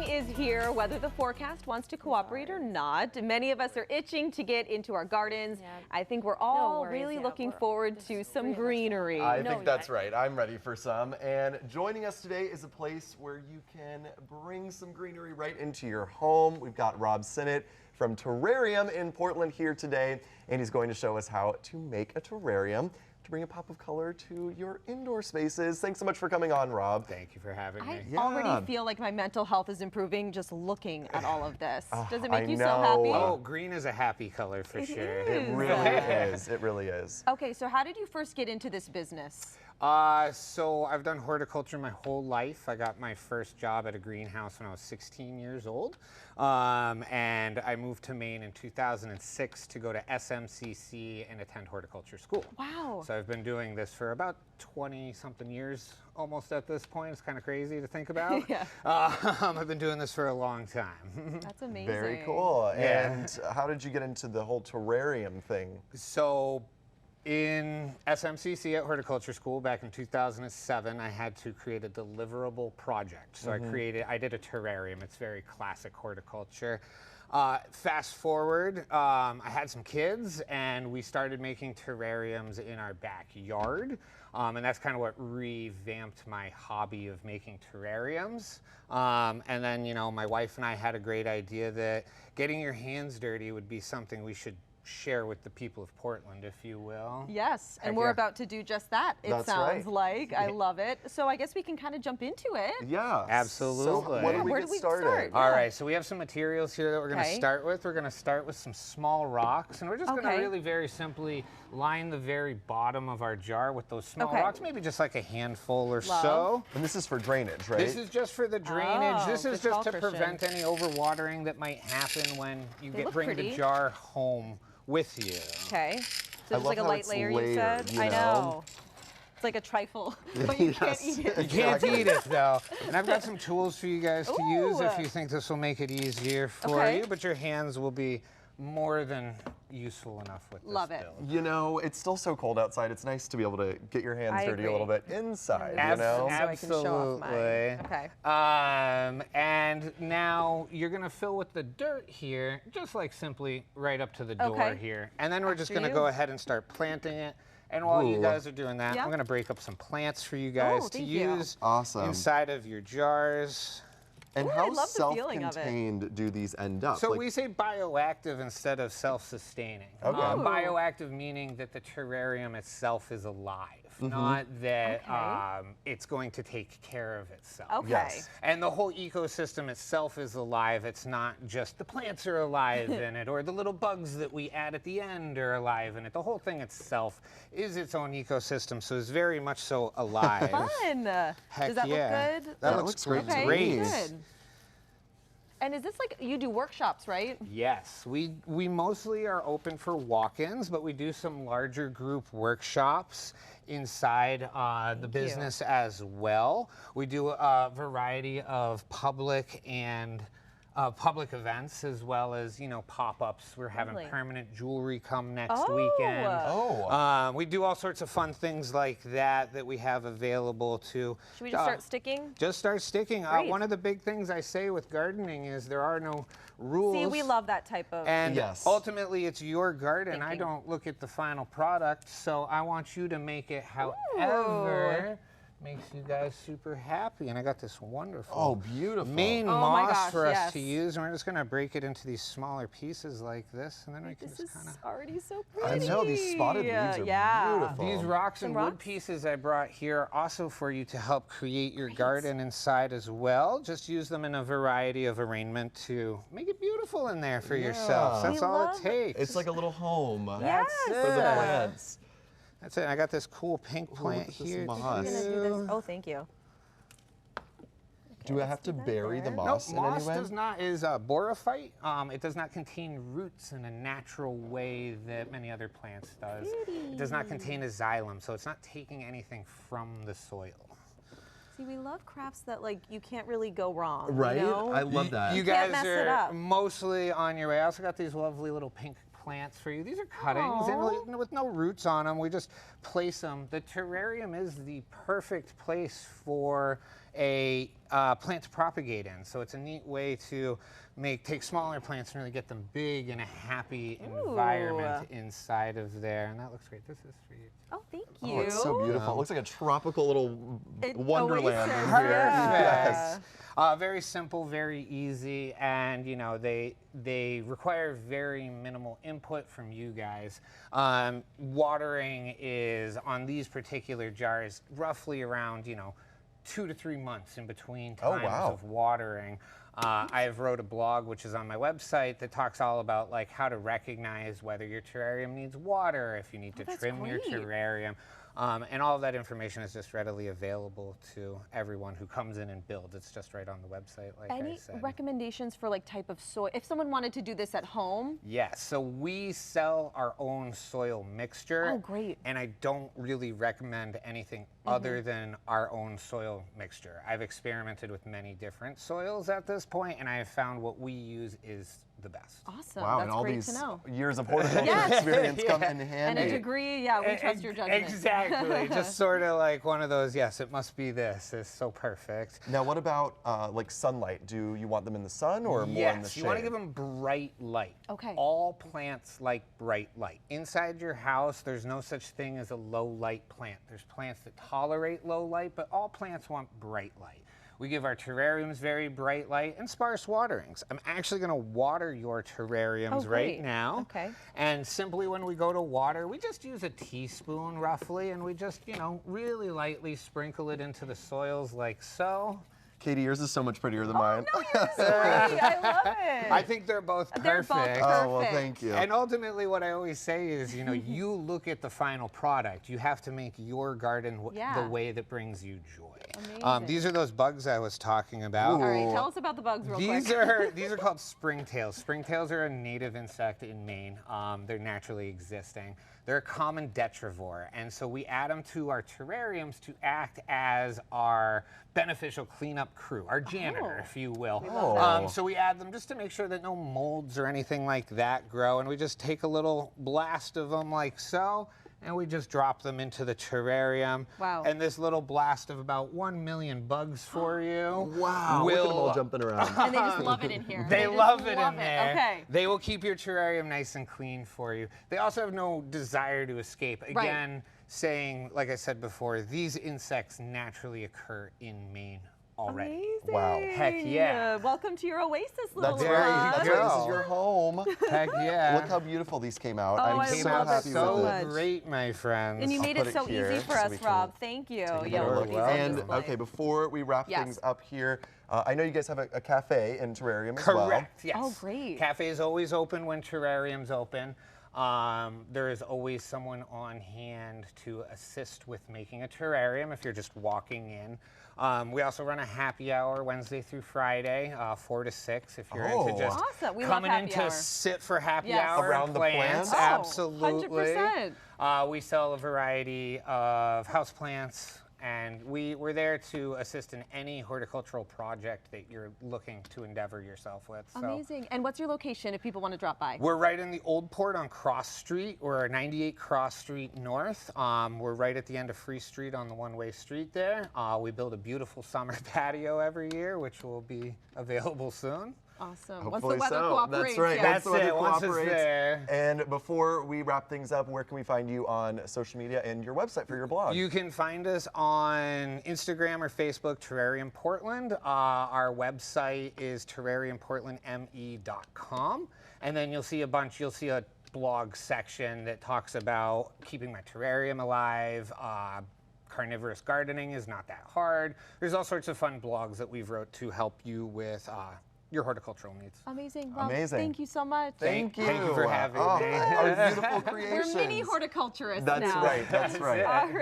is here, whether the forecast wants to cooperate or not. Many of us are itching to get into our gardens. Yeah. I think we're all really looking forward to some greenery. I think that's right. I'm ready for some. And joining us today is a place where you can bring some greenery right into your home. We've got Rob Sinnott from Terrarium in Portland here today, and he's going to show us how to make a terrarium to bring a pop of color to your indoor spaces. Thanks so much for coming on, Rob. Thank you for having me. I already feel like my mental health is improving just looking at all of this. Does it make I you know. so happy? Oh, green is a happy color for sure. Is. It really is. It really is. Okay, so how did you first get into this business? So I've done horticulture my whole life. I got my first job at a greenhouse when I was 16 years old. And I moved to Maine in 2006 to go to SMCC and attend horticulture school. Wow. So I've been doing this for about 20-something years, almost at this point. It's kind of crazy to think about. Yeah. I've been doing this for a long time. That's amazing. Very cool. Yeah. And how did you get into the whole terrarium thing? So in SMCC at horticulture school back in 2007, I had to create a deliverable project. So I did a terrarium. It's very classic horticulture. Fast forward, I had some kids and we started making terrariums in our backyard. And that's kind of what revamped my hobby of making terrariums. And then, you know, my wife and I had a great idea that getting your hands dirty would be something we should share with the people of Portland, if you will. Yes, and we're about to do just that, it sounds like. I love it. So I guess we can kind of jump into it. Yeah. Absolutely. So where do we get started? All right, so we have some materials here that we're going to start with. We're going to start with some small rocks, and we're just going to really very simply line the very bottom of our jar with those small rocks, maybe just like a handful or so. And this is for drainage, right? This is just for the drainage. This is just to Christian. prevent any overwatering that might happen when you bring the jar home with you. Okay. So just like a light layer, you said? You I know. It's like a trifle, but you can't eat it. You can't eat it though. And I've got some tools for you guys to use if you think this will make it easier for you, but your hands will be more than useful enough with this build. You know, it's still so cold outside. It's nice to be able to get your hands dirty a little bit inside, you know? Absolutely. So I can show off my, and now you're going to fill with the dirt here, just like simply right up to the door here. And then we're just going to go ahead and start planting it. And while you guys are doing that, I'm going to break up some plants for you guys to use inside of your jars. And how self-contained do these end up? So we say bioactive instead of self-sustaining. Bioactive meaning that the terrarium itself is alive, not that it's going to take care of itself. And the whole ecosystem itself is alive. It's not just the plants are alive in it or the little bugs that we add at the end are alive in it. The whole thing itself is its own ecosystem, so it's very much so alive. Fun. Does that look good? That looks great. Good. And is this like, you do workshops, right? Yes, we mostly are open for walk-ins, but we do some larger group workshops inside the business as well. We do a variety of public and public events as well as, you know, pop-ups. We're having permanent jewelry come next weekend. We do all sorts of fun things like that we have available to. Should we just start sticking? Just start sticking. One of the big things I say with gardening is there are no rules. See, we love that type of. And ultimately, it's your garden. I don't look at the final product, so I want you to make it however makes you guys super happy. And I got this wonderful Maine moss for us to use, and we're just going to break it into these smaller pieces like this, and then we can just kind of. Already so pretty. I know, these spotted leaves are beautiful. These rocks and wood pieces I brought here are also for you to help create your garden inside as well. Just use them in a variety of arrangement to make it beautiful in there for yourself. That's all it takes. It's like a little home for the Yes. plants. That's it. I got this cool pink plant here. Oh, thank you. Do I have to bury the moss in any way? Moss is borophyte. It does not contain roots in a natural way that many other plants does. It does not contain a xylem, so it's not taking anything from the soil. See, we love crafts that, like, you can't really go wrong. Right? You know? I love that. You guys are mostly on your way. I also got these lovely little pink plants for you. These are cuttings and with no roots on them. We just place them. The terrarium is the perfect place for a plant to propagate in. So it's a neat way to take smaller plants and really get them big in a happy environment inside of there. And that looks great. This is for you. Oh, thank you. Oh, it's so beautiful. It looks like a tropical little wonderland oasis. in here. Yeah. Yes. Very simple, very easy, and you know they require very minimal input from you guys. Watering is on these particular jars roughly around 2 to 3 months in between times of watering. I've wrote a blog, which is on my website, that talks all about like how to recognize whether your terrarium needs water, if you need to trim your terrarium. And all of that information is just readily available to everyone who comes in and builds. It's just right on the website, like I said. Any recommendations for like type of soil? If someone wanted to do this at home? Yes, so we sell our own soil mixture. Oh, great. And I don't really recommend anything other than our own soil mixture. I've experimented with many different soils at this point, and I have found what we use is the best. Awesome. Wow, That's and all great these to know. years of horticulture experience come in handy. And a degree, we trust your judgment. Exactly. Just sort of like one of those, yes, it must be this. It's so perfect. Now, what about like sunlight? Do you want them in the sun or more in the shade? You want to give them bright light. Okay. All plants like bright light. Inside your house, there's no such thing as a low light plant. There's plants that tolerate low light, but all plants want bright light. We give our terrariums very bright light and sparse waterings. I'm actually going to water your terrariums right now. Okay. And simply when we go to water, we just use a teaspoon roughly, and we just, really lightly sprinkle it into the soils like so. Katie, yours is so much prettier than mine. No, you're sweet. I love it. I think they're both perfect. They're both perfect. Oh, well, thank you. And ultimately, what I always say is, you look at the final product. You have to make your garden the way that brings you joy. Amazing. These are those bugs I was talking about. All right, tell us about the bugs real quick. These are called springtails. Springtails are a native insect in Maine. They're naturally existing. They're a common detrivore, and so we add them to our terrariums to act as our beneficial cleanup crew, our janitor, if you will. So we add them just to make sure that no molds or anything like that grow, and we just take a little blast of them like so, and we just drop them into the terrarium. Wow. And this little blast of about 1 million bugs for you. Wow, look at them all jumping around. And they just love it in here. They love it in there. Okay. They will keep your terrarium nice and clean for you. They also have no desire to escape. Again, saying, like I said before, these insects naturally occur in Maine already. Amazing. Wow. Heck yeah. Welcome to your oasis, little That's love. right. That's right. This is your home. Heck yeah. Look how beautiful these came out. Oh, I'm I so love it happy so with much. it. Great, my friends. And you made put it it so here easy for so us, we can Rob. Thank you. Take Yeah, a we'll look. put these on And display. okay, before we wrap Yes. things up here, I know you guys have a cafe and terrarium as well. Correct, yes. Oh, great. Cafe is always open when terrarium's open. There is always someone on hand to assist with making a terrarium if you're just walking in. We also run a happy hour Wednesday through Friday, 4 to 6 if you're into just Awesome. We love coming in happy to hour. sit for happy Yes. hour Around and the plants. plants? Oh, Absolutely. 100%. We sell a variety of houseplants, and we're there to assist in any horticultural project that you're looking to endeavor yourself with. So. Amazing. And what's your location if people want to drop by? We're right in the Old Port on Cross Street. We're 98 Cross Street North. We're right at the end of Free Street on the one-way street there. We build a beautiful summer patio every year, which will be available soon. Awesome. Hopefully Once the weather cooperates. That's right. Yeah. Once the weather That's it. Once it's cooperates. there. And before we wrap things up, where can we find you on social media and your website for your blog? You can find us on Instagram or Facebook, Terrarium Portland. Our website is terrariumportlandme.com. And then you'll see a blog section that talks about keeping my terrarium alive. Carnivorous gardening is not that hard. There's all sorts of fun blogs that we've wrote to help you with your horticultural needs. Amazing. Well, Amazing. thank you so much. Thank you. Thank you for having me. Our beautiful creations. We're mini horticulturists That's now. right. That's right. All right.